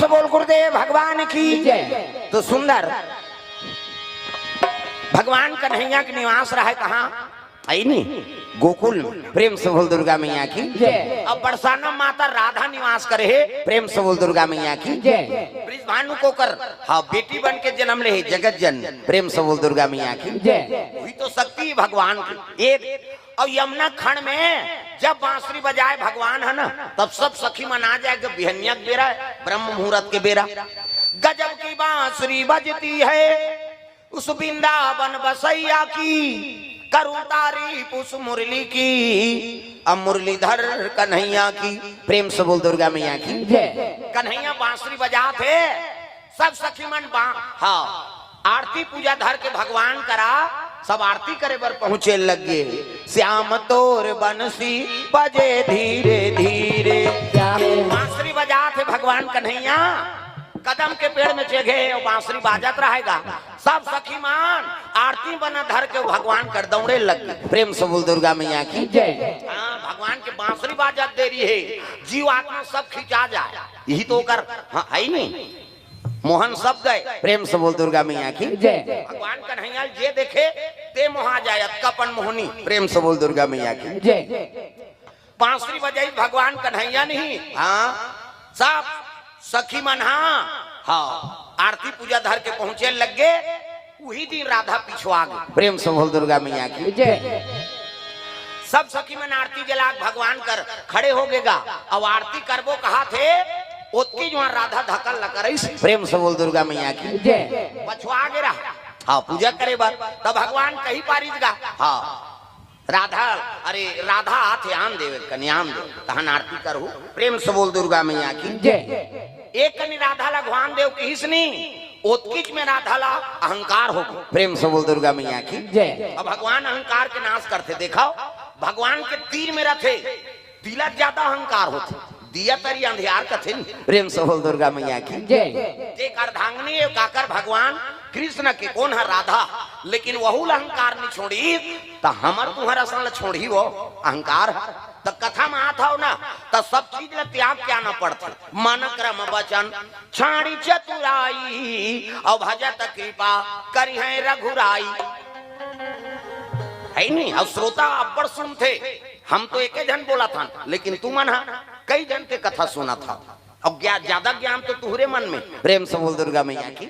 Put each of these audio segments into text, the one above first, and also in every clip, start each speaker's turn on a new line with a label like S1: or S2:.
S1: से बोल गुरुदेव भगवान की जय। तो सुंदर भगवान कन्हैया के निवास रहा है कहाँ? आई नहीं गोकुल। प्रेम से बोल दुर्गा मैया की जय। अब बरसाना माता राधा निवास करे है। प्रेम से बोल दुर्गा मैया की जय। ब्रिजभानु को कर हाँ बेटी बन के जन्म ले जगत जन। प्रेम से बोल दुर्गा मैया की जय। वही तो शक्ति भगवान की एक। और यमुना खंड में जब बांसुरी बजाए भगवान है ना तब सब सखी मना जाएगा। बिहनिया के बेरा ब्रह्म मुहूर्त के बेरा गजब की बांसुरी बजती है उस वृंदावन बसैया की। करूं तारीफ उस मुरली की अब मुरलीधर कन्हैया की। प्रेम से बोल दुर्गा मैया की जय। कन्हैया बांसुरी बजा थे सब सखी मन हाँ आरती पूजा धर के भगवान करा सब आरती करे बर पहुंचे लगे। श्याम तोर बंसी बजे धीरे धीरे। बांसुरी बजा थे भगवान कन्हैया कदम के पेड़ में चढ़े और बांसुरी बाजत रहेगा। सब सखी मान आरती बना धर के भगवान कर दौड़े लगे। प्रेम से बोल दुर्गा मैया की जय। हाँ भगवान के बांसुरी बाजत दे रही है जीव आत्मा सब खिंचा जाए यही तो कर हाँ है नहीं मोहन सब गए। प्रेम से बोल दुर्गा मैया की जय। भगवान कन्हैया जे देखे ते मोहा जाए कपन मोहनी। प्रेम से बोल दुर्गा मैया की जय। बांसुरी बजाई भगवान कन्हैया नहीं हाँ सब सखी मन हाँ आरती पूजा धर के पहुंचे लगे। वही दिन राधा पिछुआ गई। प्रेम से बोल दुर्गा मैया की जय। सब सखी मन आरती जला भगवान कर खड़े हो गेगा। अब आरती करबो कहा थे ओतकी जो राधा धकल न करे। प्रेम से बोल दुर्गा मैया की जय। पछुआ गे रहा हाँ पूजा करे बार तब भगवान कहीं पारिज गा हाँ राधा अरे राधा हाथ आन देवे कन्याम दे तहन आरती करू। प्रेम से बोल दुर्गा मैया की जय। एक कनी राधा ला भगवान देव किसनी ओतकीच में राधा ला अहंकार हो। प्रेम से बोल दुर्गा मैया की जय। अब भगवान अहंकार के नाश करते देखो भगवान के तीर में रथे तिलक ज्यादा अहंकार होते दिया तरी अंधियार कथे। प्रेम से बोल दुर्गा मैया की जय। एक अर्धांगिनी काकर भगवान कृष्ण के कौन है राधा लेकिन वहू अहंकार नहीं छोड़ी तो हमर तुम्हारा सन छोड़ी वो अहंकार तो कथा में आता हो ना तो सब चीज ला त्याग क्या ना पड़ते। मन क्रम वचन छाड़ी चतुराई और भजत कृपा करी है रघुराई है नहीं। अब श्रोता अब्बड़ सुनते हम तो एक जन बोला था लेकिन तू मन कई जन के कथा सुना था। अब ज्यादा ज्ञान तो तुहरे मन में। प्रेम से बोल दुर्गा मैया की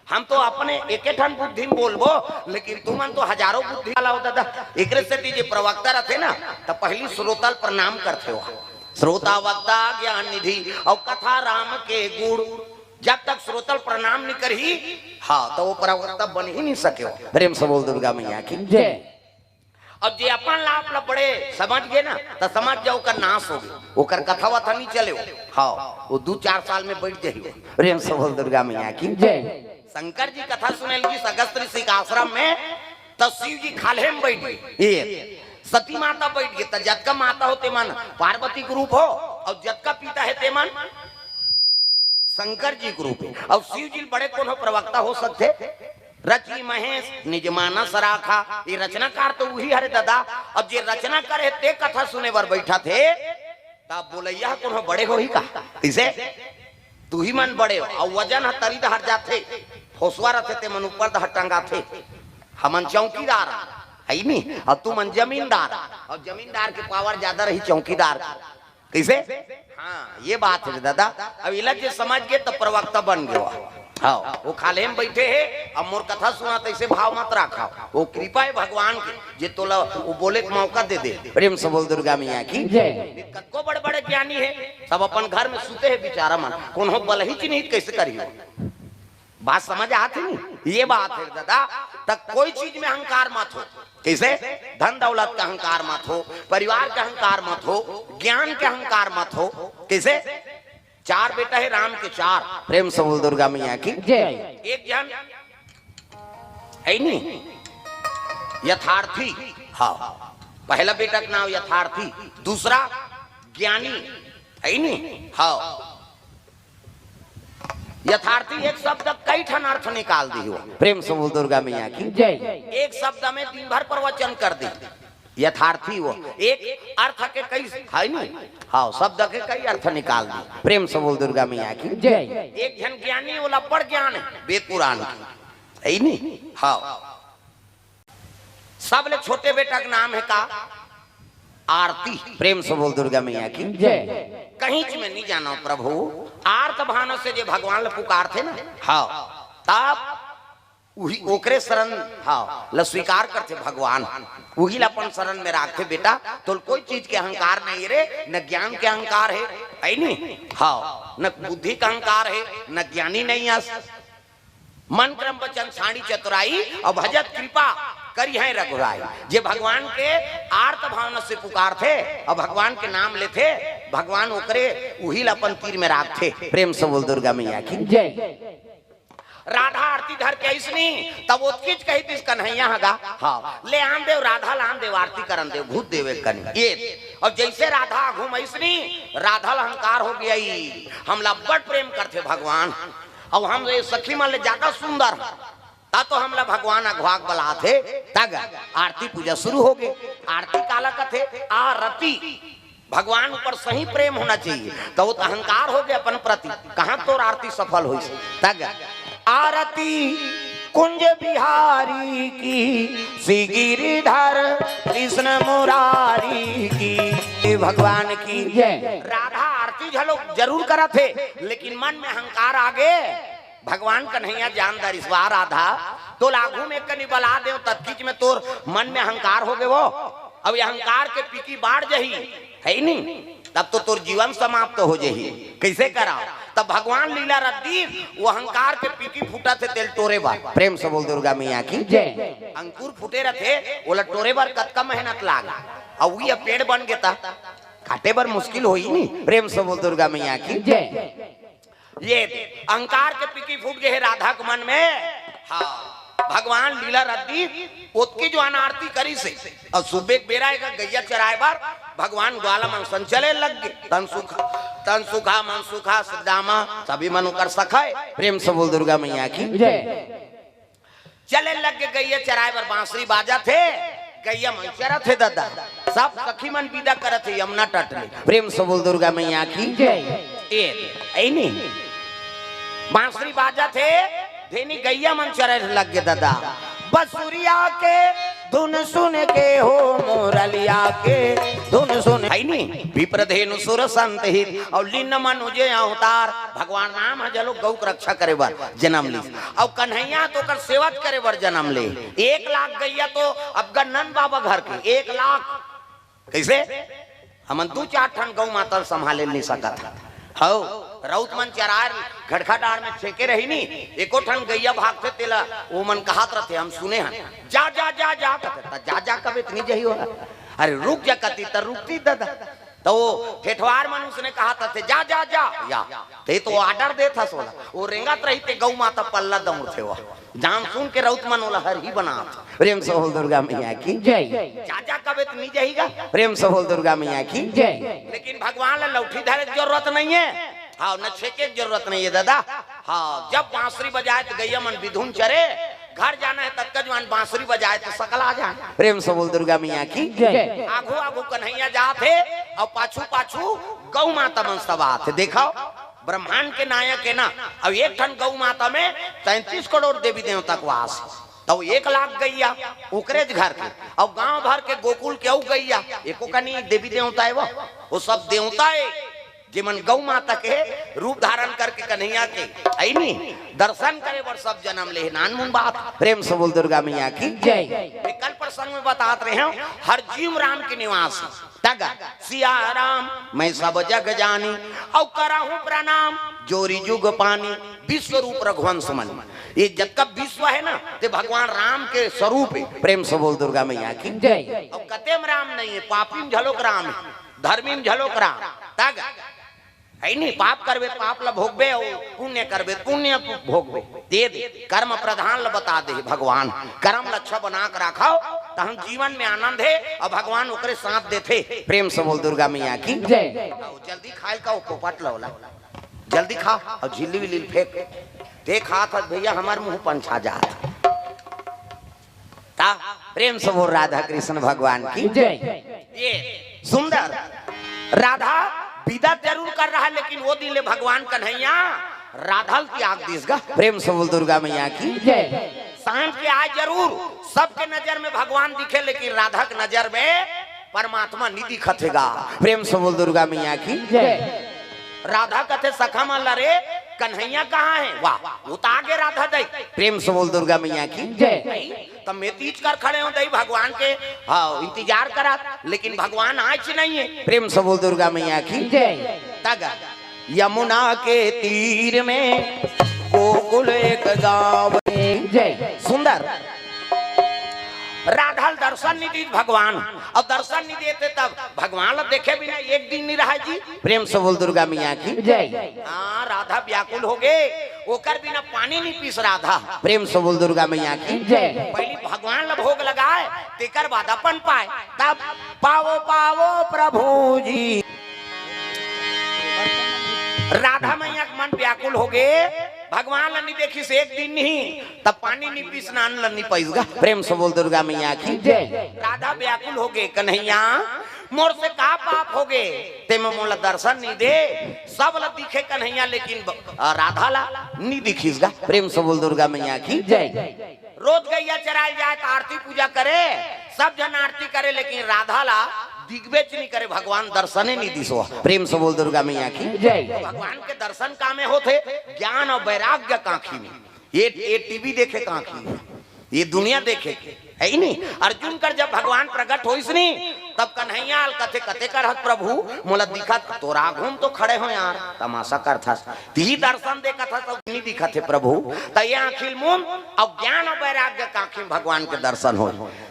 S1: हम तो अपने एक ठन बुद्धि बोलबो लेकिन तुमन तो हजारों बुद्धि वाला होता था। एक से दीजिए प्रवक्ता रहते ना तो पहली श्रोता प्रणाम करते हो। श्रोता वक्ता ज्ञान निधि और कथा राम के गुण जब तक श्रोतल प्रणाम नहीं करी हाँ तो वो प्रवक्ता बन ही नहीं सके। प्रेम से बोल दुर्गा मैया की जय। अब जे अपन लाभ ला बड़े समझ गए ना तो समझ जाओ कर नाश हो गए ओकर कथा वथा नहीं चले हाँ वो 2-4 साल में बैठ जाइए। प्रेम से बोल दुर्गा मैया की जय। शंकर जी कथा सुने लगी अगस्त ऋषि के आश्रम में तो शिव जी खाले में बैठ गए सती माता बैठ गई तो जतका माता होते मन पार्वती के रूप हो और जतका पिता है ते मन शंकर जी के रूप है। और शिव जी बड़े कौन हो प्रवक्ता हो सकते रची महेश निज मानस राखा ये रचनाकार तो वही हरे दादा। अब जे रचना करे ते कथा सुने बर बैठा थे तब बोलैया कौन हो बड़े हो ही का इसे तू ही मन बड़े हो और वजन तरी हट जाते फोसवा रहते ते मन ऊपर दहर टंगा थे हमन चौकीदार है नहीं और तू मन जमींदार और जमींदार के पावर ज्यादा रही चौकीदार कैसे हाँ ये बात है दादा। अब इलाज समझ गए तो प्रवक्ता बन गया हाँ वो खाले में बैठे है अब मोर कथा सुना तो ऐसे भाव मत रखा वो कृपा है भगवान की जे तो वो बोले के मौका दे दे। प्रेम से बोल दुर्गा मैया की जय। कतको बड़े बड़े ज्ञानी है सब अपन घर में सुते है बेचारा मन कौन हो बल ही चिन्हित कैसे करियो बात समझ आती नहीं ये बात है दादा। तक कोई चीज में अहंकार मत हो कैसे धन दौलत का अहंकार मत हो परिवार का अहंकार मत हो ज्ञान का अहंकार मत हो कैसे 4 बेटा है राम के 4। प्रेम से बोल दुर्गा मैया की जय। एक जन है नहीं यथार्थी हाँ पहला बेटा का नाम यथार्थी दूसरा ज्ञानी है नहीं हाँ यथार्थी एक शब्द कई ठन अर्थ निकाल दी हो। प्रेम से बोल दुर्गा मैया की जय। एक शब्द में दिन भर प्रवचन कर दी यथार्थी वो एक अर्थ के कई है नहीं, हाँ शब्द के कई अर्थ निकाल दी। प्रेम से बोल दुर्गा मैया की जय। एक जन ज्ञानी वो लपड़ ज्ञान है वेद पुराण है नहीं, हाँ सब ले छोटे बेटा का नाम है का आरती। प्रेम से बोल दुर्गा मैया की जय। कहीं में नहीं जाना प्रभु आर्त भान से जो भगवान ले पुकार थे ना, हाँ तब वही ओकरे शरण हाँ ल स्वीकार करते भगवान, वही अपन शरण में रखते बेटा। तो कोई चीज के अहंकार नहीं रे, न ज्ञान के अहंकार है नहीं, हाँ न बुद्धि का अहंकार है, न ज्ञानी नहीं है। मन क्रम वचन साड़ी चतुराई और भजत कृपा करी है रघुराई। जे भगवान के आर्त भावना से पुकार थे और भगवान के नाम लेते, भगवान ओकरे वही अपन तीर में रखते। प्रेम से बोल दुर्गा मैया की जय। राधा आरती धर के इसनी तब उत्किच कही दिस कन्हैया हगा, हाँ ले आन देव राधा लान देव आरती करन देव भूत देवे कनी ये। और जैसे राधा घूम इसनी राधा अहंकार हो गया, हमला बड़ प्रेम करते भगवान। अब हम ये सखी मन ले ज्यादा सुंदर ता तो हमला भगवान अघवाग बला थे, तग आरती पूजा शुरू हो गई। आरती काला कथे आरती, भगवान ऊपर सही प्रेम होना चाहिए, तो वो अहंकार हो गया अपन प्रति, कहां तो आरती सफल हुई। तग आरती कुंज बिहारी की श्री गिरिधर कृष्ण मुरारी की भगवान की जय। राधा आरती झलोक जरूर करा थे, लेकिन मन में अहंकार आगे भगवान कन्हैया जानदार इस बार राधा तो लागू में कनी बला दे तत्कीच में तोर मन में अहंकार हो गए वो। अब ये अहंकार के पीकी बाढ़ जही है नहीं, तब तो तोर जीवन समाप्त हो जाही। कैसे करा तब भगवान लीला रद्दी वो अहंकार के पीकी फूटा थे तेल टोरे बार। प्रेम से बोल दुर्गा मैया की जय। अंकुर फूटे रहे वो टोरे बार कतका मेहनत लागा और वही पेड़ बन गया, काटे बार मुश्किल हो ही नहीं। प्रेम से बोल दुर्गा मैया की जय। ये अहंकार के पीकी फूट गए राधा के मन में, हाँ भगवान लीला रद्दी उसकी जो अनारती करी से और सुबह बेरा गैया चराए बार भगवान ग्वाला मन संचले लग गए। तन सुखा मन सुखा सदामा सभी मनु कर सखाए। प्रेम से बोल दुर्गा मैया की जय। चले लग गए गैया चराए बार बांसुरी बाजा थे, गैया मन चरा थे दादा, सब सखी मन विदा करत थे यमुना तट में। प्रेम से बोल दुर्गा मैया की जय। ए नहीं बांसुरी बाजा थे धेनी गैया मन चरे लग गए दादा। बसुरिया के धुन सुन के हो मोरलिया के धुन सुन है नहीं विप्रधेनु सुर संत हित और लीन मन उजे अवतार। भगवान राम है जलो गौ रक्षा करे बर जन्म ली और कन्हैया तो कर सेवत करे बर जन्म ले। 1 लाख गैया तो अब गन्नन बाबा घर के 1 लाख कैसे हम 2-4 ठन गौ माता संभाले नहीं सका था। हो राउत मन चरार घड़खा डार में छेके रही नी एको ठन गैया भागते तेला वो मन कहात रहते हम सुने हैं जा जा जा जा कहते जा जा कब इतनी जही हो। अरे रुक जा कती तर रुकती दादा तो वो ठेठवार मन उसने कहा था जा जा जा या तो ऑर्डर दे था सोला वो रेंगत रही थे गौ माता पल्ला दौड़ थे वो जान सुन के राउत मन ओला हर ही बना। प्रेम से बोल दुर्गा मैया की जय। चाचा कब इतनी जहीगा। प्रेम से बोल दुर्गा मैया की जय। लेकिन भगवान ला लौठी धरे की जरूरत नहीं है, हाँ न छेके की जरूरत नहीं है दादा। हाँ जब बांसुरी बजाए तो गैया मन विधुन चरे, घर जाना है तक जवान बांसुरी बजाए तो सकल आ जाए। प्रेम से बोल दुर्गा मैया की जय। आगू आगू कन्हैया जाते और पाछू पाछू गौ माता मन सब आते। देखो ब्रह्मांड के नायक है ना, अब 1 टन गौ माता में 33 करोड़ देवी देवता को वास, तो 1 लाख गैया ओकरे घर के और गांव भर के गोकुल के गैया एको कनी देवी देवता है वो सब देवता है जिमन गौ माता के रूप धारण करके कन्हैया के आई नहीं दर्शन करे बर सब जन्म ले नानमुन बात। प्रेम से बोल दुर्गा मैया की जय। कल प्रसंग में बतात रहे हैं हर जीव राम के निवास तग सिया राम मैं सब जग जानी और कराहूं प्रणाम जोरी जुग पानी विश्व रूप रघुवंश मन। ये जब का विश्व है ना ते भगवान राम के स्वरूप है। प्रेम से बोल दुर्गा मैया की जय। और कतेम राम नहीं है, पापी झलोक राम है, धर्मी झलोक राम तग है नहीं। पाप करबे पाप ला भोगबे और पुण्य करबे पुण्य भोगबे। दे दे कर्म प्रधान ला बता दे भगवान, कर्म लक्ष्य बना कर रखो तो हम जीवन में आनंद है और भगवान ओकरे साथ देते। प्रेम से बोल दुर्गा मैया की जय। जल्दी खाए का पोपट लौला जल्दी खा और झिल्ली विल्ली फेंक दे खा था भैया हमारे मुंह पंछा जा था। प्रेम से बोल राधा कृष्ण भगवान की
S2: जय।
S1: ये सुंदर राधा विदा जरूर कर रहा है, लेकिन वो दिले भगवान कन्हैया राधा त्याग दिसगा। प्रेम से बोल दुर्गा मैया की
S2: जय।
S1: सांझ के आज जरूर सबके नजर में भगवान दिखे, लेकिन राधा के नजर में परमात्मा नहीं दिखतेगा। प्रेम से बोल दुर्गा मैया की
S2: जय।
S1: राधा कथे सखा मल्ला रे कन्हैया कहाँ है? वाह उता आगे राधा दई। प्रेम से बोल दुर्गा मैया की
S2: जय।
S1: तब मैं तीज कर खड़े हो दई भगवान के हाँ इंतजार करा, लेकिन भगवान आज नहीं है। प्रेम से बोल दुर्गा मैया की
S2: जय।
S1: तग यमुना के तीर में गोकुल एक गाँव।
S2: जय।
S1: सुंदर राधा दर्शन नहीं दी भगवान, अब दर्शन नहीं देते तब भगवान देखे बिना एक दिन नहीं रहा जी। प्रेम से बोल दुर्गा मैया की
S2: जय।
S1: हाँ राधा व्याकुल हो गए, ओकर बिना पानी नहीं पीस राधा। प्रेम से बोल दुर्गा मैया की
S2: जय।
S1: पहली भगवान ला भोग लगाए तेकर बाद अपन पाए, तब पावो पावो प्रभु जी। राधा मैया का मन व्याकुल हो गए, भगवान ला नहीं देखी से एक दिन नहीं, तब पानी नहीं पी स्नान ला नहीं पाईगा। प्रेम से बोल दुर्गा मैया की
S2: जय।
S1: राधा व्याकुल हो गए, कन्हैया मोर से का पाप हो गए ते में मोला दर्शन नहीं दे। सब ला दिखे कन्हैया, लेकिन राधा ला नहीं दिखीसगा। प्रेम से बोल दुर्गा मैया की
S2: जय।
S1: रोज गैया चराई जाए तो आरती पूजा करे, सब जन आरती करे, लेकिन राधा ला दिग्वेच नहीं करे, भगवान दर्शन नहीं दिसो। प्रेम से बोल दुर्गा मैया की
S2: जय।
S1: भगवान के दर्शन का में होते ज्ञान और वैराग्य कांखी में। ये टीवी देखे कांखी में, ये दुनिया देखे है ही नहीं। अर्जुन कर जब भगवान प्रकट हो नहीं, तब कन्हैया कथे कथे कर प्रभु मोला दिखा तोरा घूम तो खड़े हो यार तमाशा कर था ती दर्शन देखा था तो नहीं दिखा थे प्रभु। तो ये आखिल मुन और ज्ञान और वैराग्य का आंखी भगवान के दर्शन हो,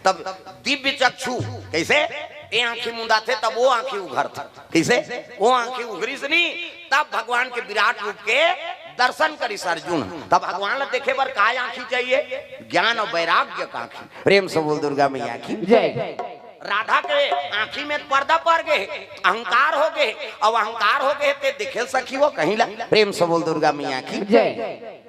S1: तब दिव्य चक्षु कैसे ये आंखी मुंदा थे, तब वो आंखी उघर था कैसे वो आंखी उघरी से नहीं, तब भगवान के विराट रूप के दर्शन करी अर्जुन। तब भगवान ला देखे बर काय आंखी चाहिए? ज्ञान और वैराग्य का आंखी। प्रेम से बोल दुर्गा मैया की
S2: जय।
S1: राधा के आंखी में पर्दा पड़ गए, अहंकार हो गए, और अहंकार हो गए ते दिखे सखी वो कहीं ला। प्रेम से बोल दुर्गा मैया की
S2: जय।